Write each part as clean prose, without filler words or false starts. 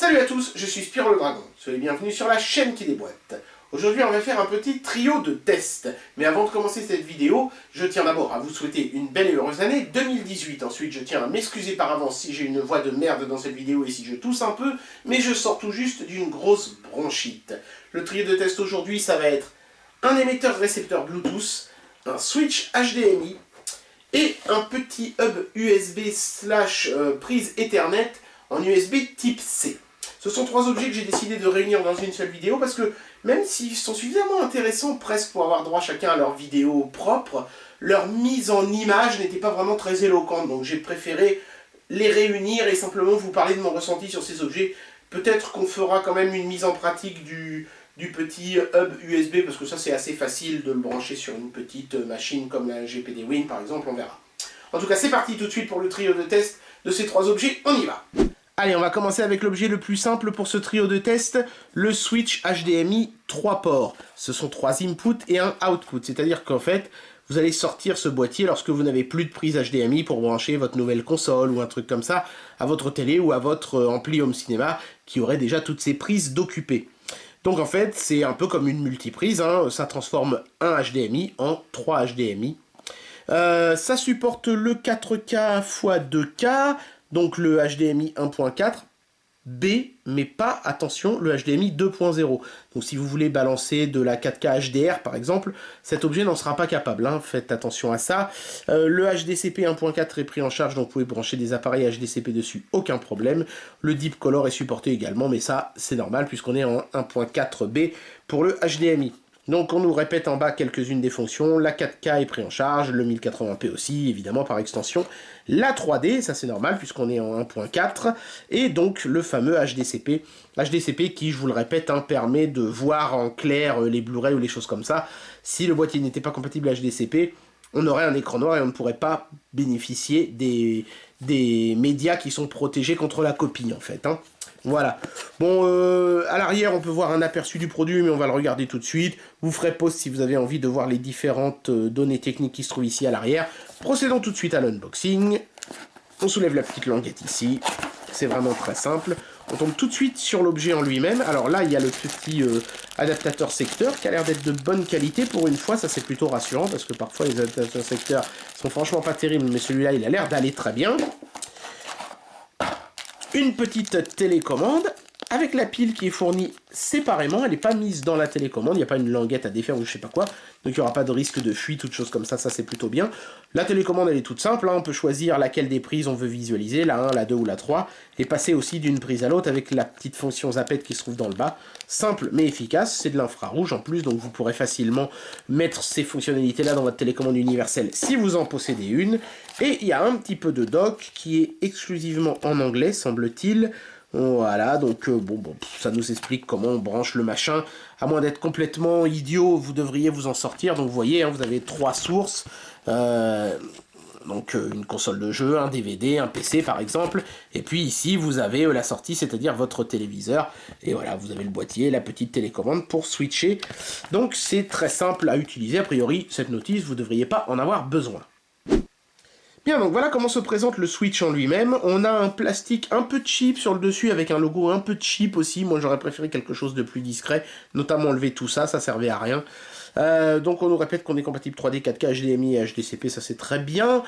Salut à tous, je suis Spyro le Dragon. Soyez bienvenus sur la chaîne qui déboîte. Aujourd'hui, on va faire un petit trio de tests. Mais avant de commencer cette vidéo, je tiens d'abord à vous souhaiter une belle et heureuse année 2018. Ensuite, je tiens à m'excuser par avance si j'ai une voix de merde dans cette vidéo et si je tousse un peu, mais je sors tout juste d'une grosse bronchite. Le trio de tests aujourd'hui, ça va être un émetteur-récepteur Bluetooth, un switch HDMI et un petit hub USB/prise Ethernet en USB type C. Ce sont trois objets que j'ai décidé de réunir dans une seule vidéo parce que même s'ils sont suffisamment intéressants presque pour avoir droit chacun à leur vidéo propre, leur mise en image n'était pas vraiment très éloquente. Donc j'ai préféré les réunir et simplement vous parler de mon ressenti sur ces objets. Peut-être qu'on fera quand même une mise en pratique du petit hub USB parce que ça c'est assez facile de le brancher sur une petite machine comme la GPD Win par exemple, on verra. En tout cas c'est parti tout de suite pour le trio de test de ces trois objets, on y va. Allez, on va commencer avec l'objet le plus simple pour ce trio de test, le switch HDMI 3 ports. Ce sont 3 inputs et un output, c'est-à-dire qu'en fait, vous allez sortir ce boîtier lorsque vous n'avez plus de prise HDMI pour brancher votre nouvelle console ou un truc comme ça à votre télé ou à votre ampli home cinéma qui aurait déjà toutes ces prises d'occupées. Donc en fait, c'est un peu comme une multiprise, hein, ça transforme un HDMI en 3 HDMI. Ça supporte le 4K x 2K, donc le HDMI 1.4B, mais pas, attention, le HDMI 2.0. Donc si vous voulez balancer de la 4K HDR par exemple, cet objet n'en sera pas capable, hein, faites attention à ça. Le HDCP 1.4 est pris en charge, donc vous pouvez brancher des appareils HDCP dessus, aucun problème. Le Deep Color est supporté également, mais ça c'est normal puisqu'on est en 1.4B pour le HDMI. Donc on nous répète en bas quelques-unes des fonctions, la 4K est pris en charge, le 1080p aussi, évidemment par extension, la 3D, ça c'est normal puisqu'on est en 1.4, et donc le fameux HDCP, HDCP qui, je vous le répète, hein, permet de voir en clair les Blu-ray ou les choses comme ça. Si le boîtier n'était pas compatible HDCP, on aurait un écran noir et on ne pourrait pas bénéficier des médias qui sont protégés contre la copie en fait, hein. Voilà. Bon, à l'arrière, on peut voir un aperçu du produit, mais on va le regarder tout de suite. Vous ferez pause si vous avez envie de voir les différentes données techniques qui se trouvent ici à l'arrière. Procédons tout de suite à l'unboxing. On soulève la petite languette ici. C'est vraiment très simple. On tombe tout de suite sur l'objet en lui-même. Alors là, il y a le petit adaptateur secteur qui a l'air d'être de bonne qualité. Pour une fois, ça c'est plutôt rassurant, parce que parfois les adaptateurs secteurs sont franchement pas terribles, mais celui-là, il a l'air d'aller très bien. Une petite télécommande avec la pile qui est fournie séparément, elle n'est pas mise dans la télécommande, il n'y a pas une languette à défaire ou je sais pas quoi, donc il n'y aura pas de risque de fuite ou de choses comme ça c'est plutôt bien. La télécommande elle est toute simple, hein, on peut choisir laquelle des prises on veut visualiser, la 1, la 2 ou la 3, et passer aussi d'une prise à l'autre avec la petite fonction zappette qui se trouve dans le bas. Simple mais efficace, c'est de l'infrarouge en plus, donc vous pourrez facilement mettre ces fonctionnalités là dans votre télécommande universelle si vous en possédez une. Et il y a un petit peu de doc qui est exclusivement en anglais semble-t-il. Voilà, donc bon, ça nous explique comment on branche le machin. À moins d'être complètement idiot, vous devriez vous en sortir. Donc vous voyez, hein, vous avez 3 sources. Donc une console de jeu, un DVD, un PC par exemple. Et puis ici, vous avez la sortie, c'est-à-dire votre téléviseur. Et voilà, vous avez le boîtier, la petite télécommande pour switcher. Donc c'est très simple à utiliser. A priori, cette notice, vous ne devriez pas en avoir besoin. Bien, donc voilà comment se présente le Switch en lui-même. On a un plastique un peu cheap sur le dessus, avec un logo un peu cheap aussi. Moi, j'aurais préféré quelque chose de plus discret, notamment enlever tout ça, ça servait à rien. Donc on nous répète qu'on est compatible 3D, 4K, HDMI et HDCP, ça c'est très bien.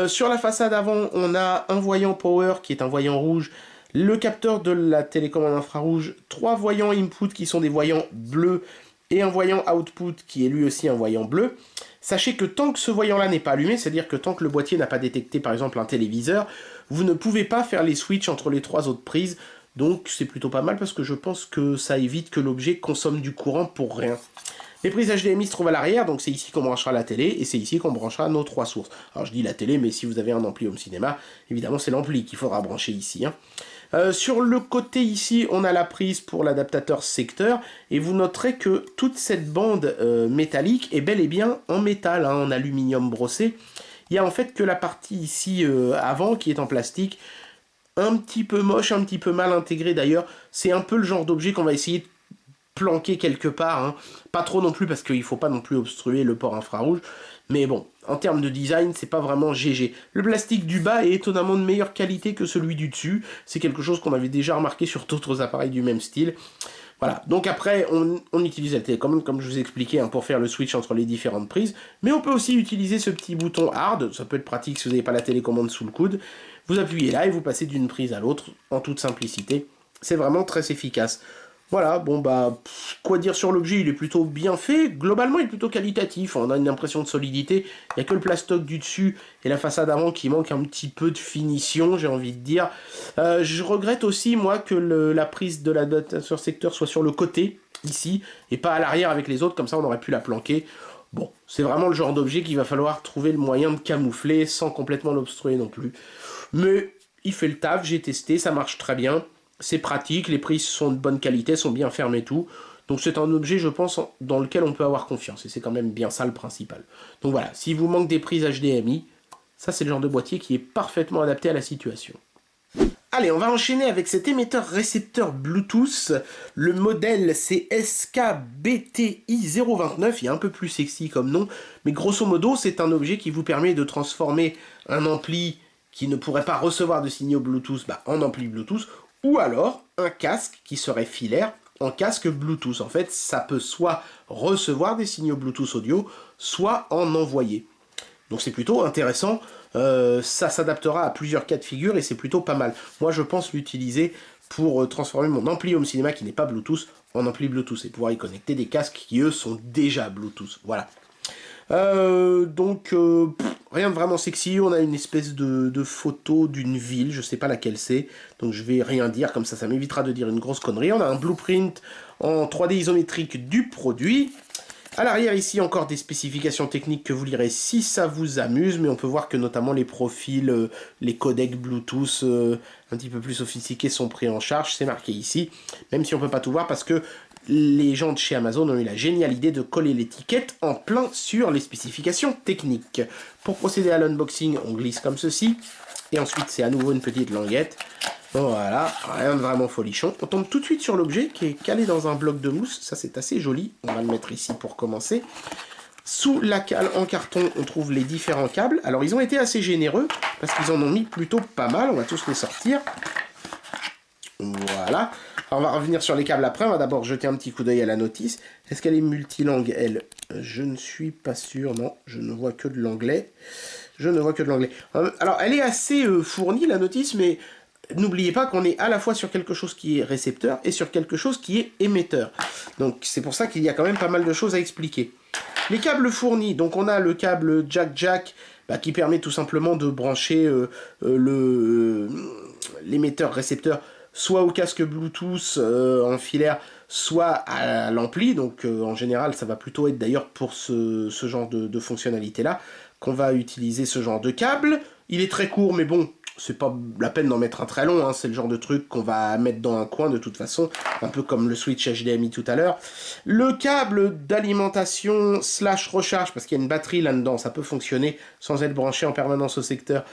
Sur la façade avant, on a un voyant power qui est un voyant rouge, le capteur de la télécommande infrarouge, 3 voyants input qui sont des voyants bleus, et un voyant output qui est lui aussi un voyant bleu. Sachez que tant que ce voyant-là n'est pas allumé, c'est-à-dire que tant que le boîtier n'a pas détecté par exemple un téléviseur, vous ne pouvez pas faire les switches entre les 3 autres prises, donc c'est plutôt pas mal parce que je pense que ça évite que l'objet consomme du courant pour rien. Les prises HDMI se trouvent à l'arrière, donc c'est ici qu'on branchera la télé, et c'est ici qu'on branchera nos 3 sources. Alors je dis la télé, mais si vous avez un ampli home cinéma, évidemment c'est l'ampli qu'il faudra brancher ici, hein. Sur le côté ici, on a la prise pour l'adaptateur secteur, et vous noterez que toute cette bande métallique est bel et bien en métal, hein, en aluminium brossé. Il y a en fait que la partie ici avant qui est en plastique, un petit peu moche, un petit peu mal intégrée d'ailleurs. C'est un peu le genre d'objet qu'on va essayer de planquer quelque part, hein. Pas trop non plus parce qu'il ne faut pas non plus obstruer le port infrarouge, mais bon, en termes de design, c'est pas vraiment GG. Le plastique du bas est étonnamment de meilleure qualité que celui du dessus. C'est quelque chose qu'on avait déjà remarqué sur d'autres appareils du même style. Voilà, donc après, on utilise la télécommande, comme je vous ai expliqué, hein, pour faire le switch entre les différentes prises. Mais on peut aussi utiliser ce petit bouton hard, ça peut être pratique si vous n'avez pas la télécommande sous le coude. Vous appuyez là et vous passez d'une prise à l'autre, en toute simplicité. C'est vraiment très efficace. Voilà, bon bah, quoi dire sur l'objet, il est plutôt bien fait. Globalement, il est plutôt qualitatif, on a une impression de solidité. Il n'y a que le plastoc du dessus et la façade avant qui manque un petit peu de finition, j'ai envie de dire. Je regrette aussi, moi, que la prise de l'adaptateur secteur soit sur le côté, ici, et pas à l'arrière avec les autres, comme ça on aurait pu la planquer. Bon, c'est vraiment le genre d'objet qu'il va falloir trouver le moyen de camoufler sans complètement l'obstruer non plus. Mais il fait le taf, j'ai testé, ça marche très bien. C'est pratique, les prises sont de bonne qualité, sont bien fermées et tout. Donc c'est un objet, je pense, dans lequel on peut avoir confiance. Et c'est quand même bien ça le principal. Donc voilà, s'il vous manque des prises HDMI, ça c'est le genre de boîtier qui est parfaitement adapté à la situation. Allez, on va enchaîner avec cet émetteur récepteur Bluetooth. Le modèle c'est SKBTI029, il est un peu plus sexy comme nom. Mais grosso modo, c'est un objet qui vous permet de transformer un ampli qui ne pourrait pas recevoir de signaux Bluetooth en ampli Bluetooth, ou alors un casque qui serait filaire en casque Bluetooth. En fait, ça peut soit recevoir des signaux Bluetooth audio, soit en envoyer. Donc c'est plutôt intéressant, ça s'adaptera à plusieurs cas de figure et c'est plutôt pas mal. Moi je pense l'utiliser pour transformer mon ampli home cinéma qui n'est pas Bluetooth en ampli Bluetooth et pouvoir y connecter des casques qui eux sont déjà Bluetooth. Voilà. Rien de vraiment sexy, on a une espèce de photo d'une ville, je sais pas laquelle c'est, donc je vais rien dire, comme ça m'évitera de dire une grosse connerie. On a un blueprint en 3D isométrique du produit. À l'arrière ici encore des spécifications techniques que vous lirez si ça vous amuse, mais on peut voir que notamment les profils, les codecs Bluetooth un petit peu plus sophistiqués sont pris en charge, c'est marqué ici, même si on peut pas tout voir parce que les gens de chez Amazon ont eu la géniale idée de coller l'étiquette en plein sur les spécifications techniques. Pour procéder à l'unboxing, on glisse comme ceci, et ensuite c'est à nouveau une petette languette. Voilà, rien de vraiment folichon. On tombe tout de suite sur l'objet qui est calé dans un bloc de mousse, ça c'est assez joli, on va le mettre ici pour commencer. Sous la cale en carton, on trouve les différents câbles. Alors ils ont été assez généreux, parce qu'ils en ont mis plutôt pas mal, on va tous les sortir. Voilà. Alors, on va revenir sur les câbles après, on va d'abord jeter un petit coup d'œil à la notice. Est-ce qu'elle est multilangue, elle? Je ne suis pas sûr, non, je ne vois que de l'anglais. Je ne vois que de l'anglais. Alors, elle est assez fournie, la notice, mais n'oubliez pas qu'on est à la fois sur quelque chose qui est récepteur et sur quelque chose qui est émetteur. Donc, c'est pour ça qu'il y a quand même pas mal de choses à expliquer. Les câbles fournis, donc on a le câble jack qui permet tout simplement de brancher l'émetteur récepteur soit au casque Bluetooth en filaire, soit à l'ampli. Donc en général, ça va plutôt être d'ailleurs pour ce genre de fonctionnalité-là qu'on va utiliser ce genre de câble. Il est très court, mais bon, c'est pas la peine d'en mettre un très long, hein. C'est le genre de truc qu'on va mettre dans un coin de toute façon, un peu comme le switch HDMI tout à l'heure. Le câble d'alimentation / recharge, parce qu'il y a une batterie là-dedans, ça peut fonctionner sans être branché en permanence au secteur,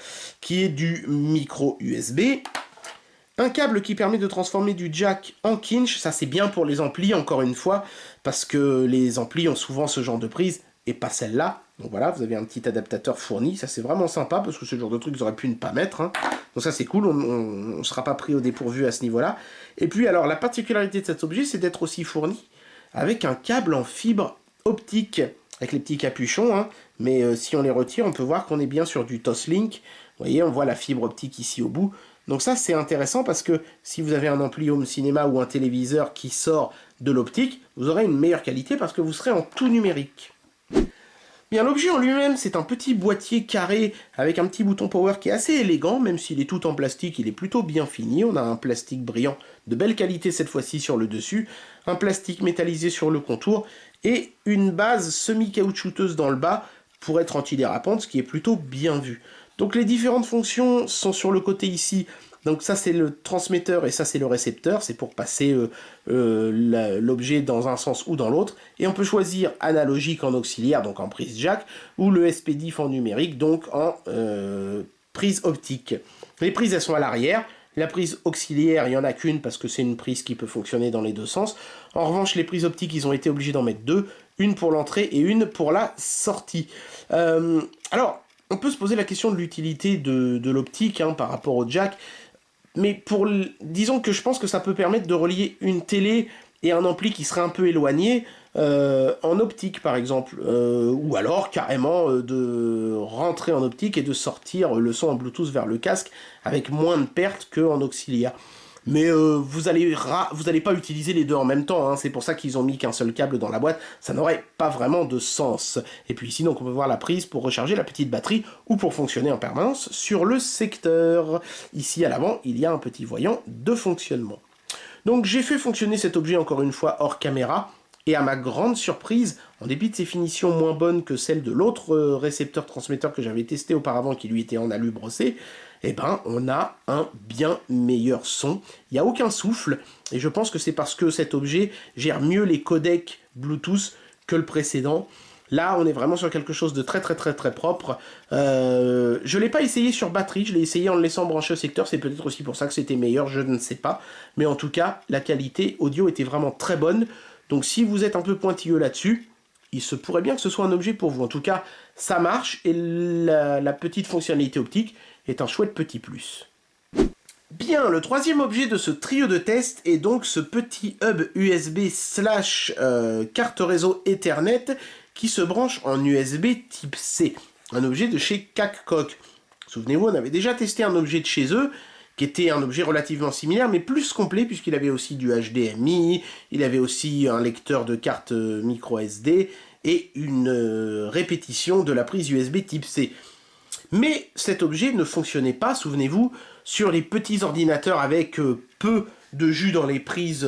qui est du micro USB. Un câble qui permet de transformer du jack en kinch, ça c'est bien pour les amplis encore une fois, parce que les amplis ont souvent ce genre de prise, et pas celle-là. Donc voilà, vous avez un petit adaptateur fourni, ça c'est vraiment sympa, parce que ce genre de truc, ils auraient pu ne pas mettre. Hein. Donc ça c'est cool, on ne sera pas pris au dépourvu à ce niveau-là. Et puis alors, la particularité de cet objet, c'est d'être aussi fourni avec un câble en fibre optique, avec les petits capuchons, hein. Mais si on les retire, on peut voir qu'on est bien sur du Toslink. Vous voyez, on voit la fibre optique ici au bout. Donc ça c'est intéressant parce que si vous avez un ampli home cinéma ou un téléviseur qui sort de l'optique, vous aurez une meilleure qualité parce que vous serez en tout numérique. Bien, l'objet en lui-même, c'est un petit boîtier carré avec un petit bouton power qui est assez élégant, même s'il est tout en plastique, il est plutôt bien fini. On a un plastique brillant de belle qualité cette fois-ci sur le dessus, un plastique métallisé sur le contour et une base semi-caoutchouteuse dans le bas pour être antidérapante, ce qui est plutôt bien vu. Donc les différentes fonctions sont sur le côté ici. Donc ça c'est le transmetteur et ça c'est le récepteur, c'est pour passer l'objet dans un sens ou dans l'autre. Et on peut choisir analogique en auxiliaire, donc en prise jack, ou le SPDIF en numérique, donc en prise optique. Les prises elles sont à l'arrière. La prise auxiliaire, il n'y en a qu'une parce que c'est une prise qui peut fonctionner dans les deux sens. En revanche, les prises optiques, ils ont été obligés d'en mettre deux. une pour l'entrée et une pour la sortie. Alors, on peut se poser la question de l'utilité de l'optique hein, par rapport au jack, mais disons que je pense que ça peut permettre de relier une télé et un ampli qui serait un peu éloigné en optique par exemple, ou alors carrément de rentrer en optique et de sortir le son en Bluetooth vers le casque avec moins de pertes qu'en auxiliaire. Mais vous allez pas utiliser les deux en même temps, hein. C'est pour ça qu'ils ont mis qu'un seul câble dans la boîte, ça n'aurait pas vraiment de sens. Et puis ici, donc, on peut voir la prise pour recharger la petite batterie ou pour fonctionner en permanence sur le secteur. Ici, à l'avant, il y a un petit voyant de fonctionnement. Donc j'ai fait fonctionner cet objet encore une fois hors caméra, et à ma grande surprise, en dépit de ses finitions moins bonnes que celles de l'autre récepteur-transmetteur que j'avais testé auparavant, qui lui était en alu brossé, eh ben, on a un bien meilleur son. Il n'y a aucun souffle, et je pense que c'est parce que cet objet gère mieux les codecs Bluetooth que le précédent. Là, on est vraiment sur quelque chose de très propre. Je ne l'ai pas essayé sur batterie, je l'ai essayé en le laissant brancher au secteur, c'est peut-être aussi pour ça que c'était meilleur, je ne sais pas. Mais en tout cas, la qualité audio était vraiment très bonne. Donc si vous êtes un peu pointilleux là-dessus, il se pourrait bien que ce soit un objet pour vous. En tout cas, ça marche, et la petite fonctionnalité optique est un chouette petit plus. Bien, le troisième objet de ce trio de tests est donc ce petit hub USB / carte réseau Ethernet qui se branche en USB type C, un objet de chez Kakok. Souvenez-vous, on avait déjà testé un objet de chez eux, qui était un objet relativement similaire, mais plus complet, puisqu'il avait aussi du HDMI, il avait aussi un lecteur de carte micro SD, et une répétition de la prise USB type C. Mais cet objet ne fonctionnait pas, souvenez-vous, sur les petits ordinateurs avec peu de jus dans les prises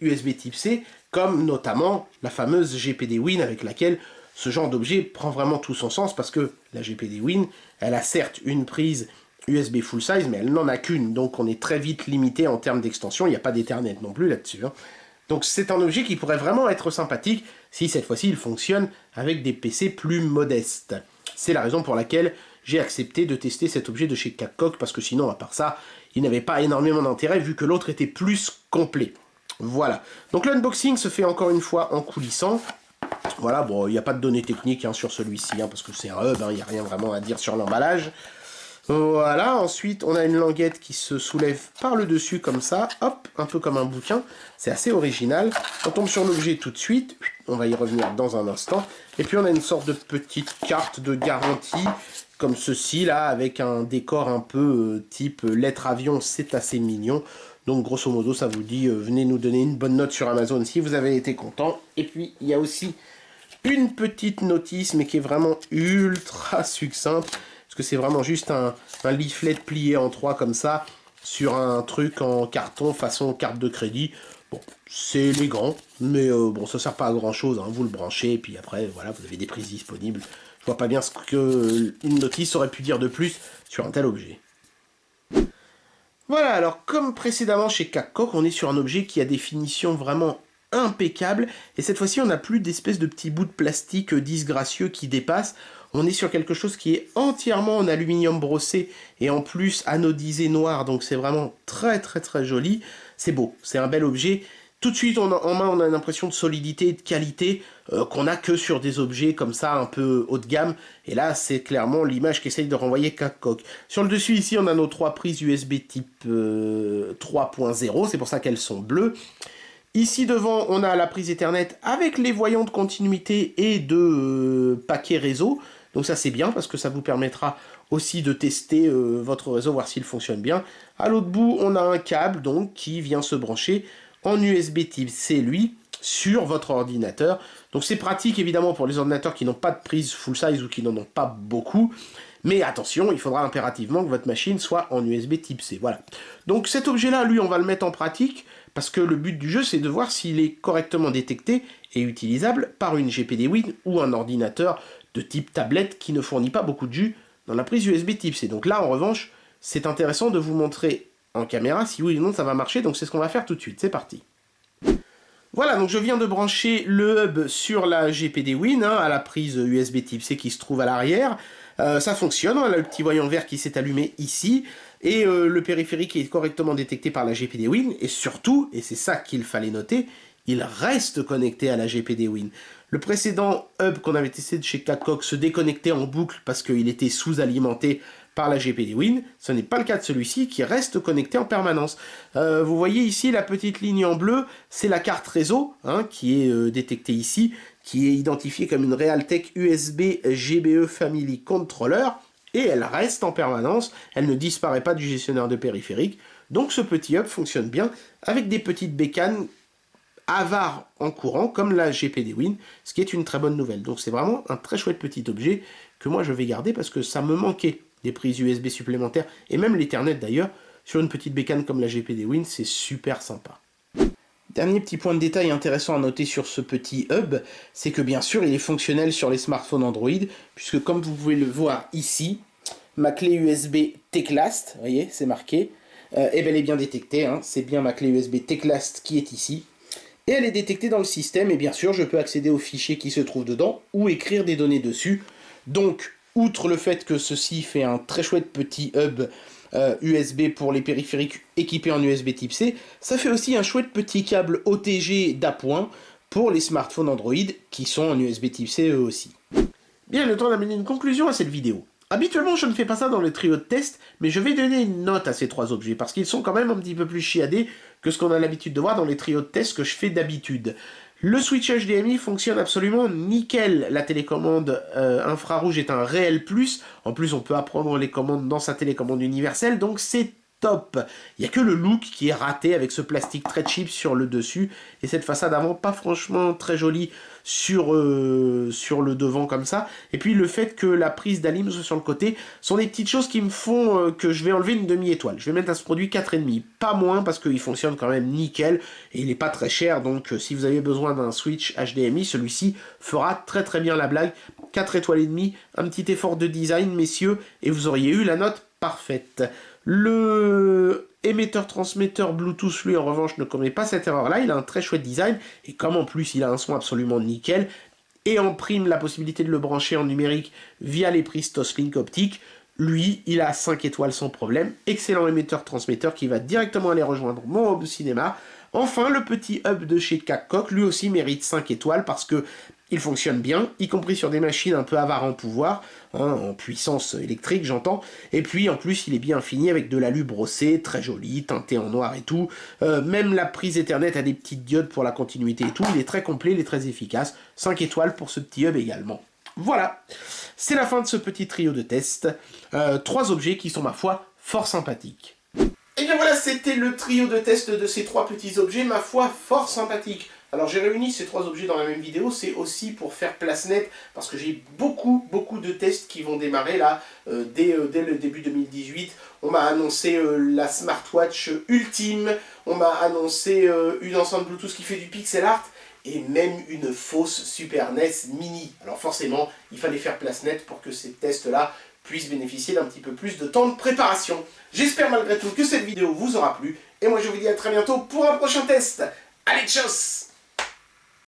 USB type C, comme notamment la fameuse GPD Win avec laquelle ce genre d'objet prend vraiment tout son sens, parce que la GPD Win, elle a certes une prise USB full size, mais elle n'en a qu'une, donc on est très vite limité en termes d'extension, il n'y a pas d'Ethernet non plus là-dessus. Hein. Donc c'est un objet qui pourrait vraiment être sympathique si cette fois-ci il fonctionne avec des PC plus modestes. C'est la raison pour laquelle j'ai accepté de tester cet objet de chez Kakok, parce que sinon, à part ça, il n'avait pas énormément d'intérêt vu que l'autre était plus complet. Voilà. Donc l'unboxing se fait encore une fois en coulissant. Voilà, bon, il n'y a pas de données techniques hein, sur celui-ci, hein, parce que c'est un hub, il n'y a rien vraiment à dire sur l'emballage. Voilà, ensuite on a une languette qui se soulève par le dessus comme ça, hop, un peu comme un bouquin, c'est assez original. On tombe sur l'objet tout de suite, on va y revenir dans un instant. Et puis on a une sorte de petite carte de garantie, comme ceci là, avec un décor un peu type lettre avion, c'est assez mignon. Donc grosso modo ça vous dit, venez nous donner une bonne note sur Amazon si vous avez été content. Et puis il y a aussi une petite notice, mais qui est vraiment ultra succincte. Parce que c'est vraiment juste un leaflet plié en trois comme ça, sur un truc en carton façon carte de crédit. Bon, c'est élégant, mais bon, ça sert pas à grand chose, hein. Vous le branchez, et puis après, voilà, vous avez des prises disponibles. Je vois pas bien ce qu'une notice aurait pu dire de plus sur un tel objet. Voilà, alors comme précédemment chez Kakok, on est sur un objet qui a des finitions vraiment impeccables, et cette fois-ci on n'a plus d'espèces de petits bouts de plastique disgracieux qui dépassent. On est sur quelque chose qui est entièrement en aluminium brossé et en plus anodisé noir, donc c'est vraiment très joli. C'est beau, c'est un bel objet. Tout de suite en main on a une impression de solidité et de qualité qu'on n'a que sur des objets comme ça un peu haut de gamme. Et là c'est clairement l'image qu'essaye de renvoyer Kakok. Sur le dessus ici on a nos 3 prises USB type 3.0, c'est pour ça qu'elles sont bleues. Ici devant, on a la prise Ethernet avec les voyants de continuité et de paquet réseau. Donc ça c'est bien parce que ça vous permettra aussi de tester votre réseau, voir s'il fonctionne bien. À l'autre bout, on a un câble donc qui vient se brancher en USB type C, lui, sur votre ordinateur. Donc c'est pratique évidemment pour les ordinateurs qui n'ont pas de prise full size ou qui n'en ont pas beaucoup. Mais attention, il faudra impérativement que votre machine soit en USB type C. Voilà. Donc cet objet-là, lui, on va le mettre en pratique, parce que le but du jeu, c'est de voir s'il est correctement détecté et utilisable par une GPD Win ou un ordinateur de type tablette qui ne fournit pas beaucoup de jus dans la prise USB type C. Donc là, en revanche, c'est intéressant de vous montrer en caméra si oui ou non ça va marcher. Donc c'est ce qu'on va faire tout de suite. C'est parti. Voilà, donc je viens de brancher le hub sur la GPD Win, hein, à la prise USB type C qui se trouve à l'arrière. Ça fonctionne, on a le petit voyant vert qui s'est allumé ici, et le périphérique est correctement détecté par la GPD Win, et surtout, et c'est ça qu'il fallait noter, il reste connecté à la GPD Win. Le précédent hub qu'on avait testé de chez Cacox se déconnectait en boucle parce qu'il était sous-alimenté par la GPD Win. Ce n'est pas le cas de celui-ci qui reste connecté en permanence. Vous voyez ici la petite ligne en bleu, c'est la carte réseau qui est détectée ici, qui est identifiée comme une Realtek USB GBE Family Controller, et elle reste en permanence, elle ne disparaît pas du gestionnaire de périphériques. Donc ce petit hub fonctionne bien avec des petites bécanes avares en courant comme la GPD Win, ce qui est une très bonne nouvelle. Donc c'est vraiment un très chouette petit objet que moi je vais garder parce que ça me manquait des prises USB supplémentaires, et même l'Ethernet d'ailleurs, sur une petite bécane comme la GPD Win, c'est super sympa. Dernier petit point de détail intéressant à noter sur ce petit hub, c'est que bien sûr il est fonctionnel sur les smartphones Android, puisque comme vous pouvez le voir ici, ma clé USB Teclast, vous voyez, c'est marqué, est bel et bien détectée, c'est bien ma clé USB Teclast qui est ici, et elle est détectée dans le système, et bien sûr je peux accéder aux fichiers qui se trouvent dedans, ou écrire des données dessus. Donc, outre le fait que ceci fait un très chouette petit hub USB pour les périphériques équipés en USB type C, ça fait aussi un chouette petit câble OTG d'appoint pour les smartphones Android qui sont en USB type C eux aussi. Bien, le temps d'amener une conclusion à cette vidéo. Habituellement, je ne fais pas ça dans les trios de test, mais je vais donner une note à ces trois objets, parce qu'ils sont quand même un petit peu plus chiadés que ce qu'on a l'habitude de voir dans les trios de test que je fais d'habitude. Le switch HDMI fonctionne absolument nickel. La télécommande infrarouge est un réel plus. En plus, on peut apprendre les commandes dans sa télécommande universelle, donc c'est top. Il n'y a que le look qui est raté avec ce plastique très cheap sur le dessus et cette façade avant pas franchement très jolie sur le devant comme ça. Et puis le fait que la prise d'alim soit sur le côté sont des petites choses qui me font que je vais enlever une demi-étoile. Je vais mettre à ce produit 4,5, pas moins parce qu'il fonctionne quand même nickel et il n'est pas très cher. Donc si vous avez besoin d'un switch HDMI, celui-ci fera très très bien la blague. 4 étoiles et demie, un petit effort de design messieurs et vous auriez eu la note parfaite. Le émetteur-transmetteur Bluetooth, lui, en revanche, ne commet pas cette erreur-là. Il a un très chouette design, et comme en plus, il a un son absolument nickel, et en prime la possibilité de le brancher en numérique via les prises Toslink optiques, lui, il a 5 étoiles sans problème. Excellent émetteur-transmetteur qui va directement aller rejoindre mon home cinéma. Enfin, le petit hub de chez Cacox, lui aussi mérite 5 étoiles parce que il fonctionne bien, y compris sur des machines un peu avares en pouvoir, en puissance électrique j'entends, et puis en plus il est bien fini avec de l'alu brossé, très joli, teinté en noir et tout, même la prise Ethernet a des petites diodes pour la continuité et tout, il est très complet, il est très efficace, 5 étoiles pour ce petit hub également. Voilà, c'est la fin de ce petit trio de tests, 3 objets qui sont ma foi fort sympathiques. Et bien voilà, c'était le trio de tests de ces 3 petits objets, ma foi fort sympathiques. Alors j'ai réuni ces 3 objets dans la même vidéo, c'est aussi pour faire place nette, parce que j'ai beaucoup de tests qui vont démarrer là, dès le début 2018. On m'a annoncé la smartwatch ultime, on m'a annoncé une enceinte Bluetooth qui fait du pixel art, et même une fausse Super NES mini. Alors forcément, il fallait faire place nette pour que ces tests-là puissent bénéficier d'un petit peu plus de temps de préparation. J'espère malgré tout que cette vidéo vous aura plu, et moi je vous dis à très bientôt pour un prochain test. Allez, tchuss!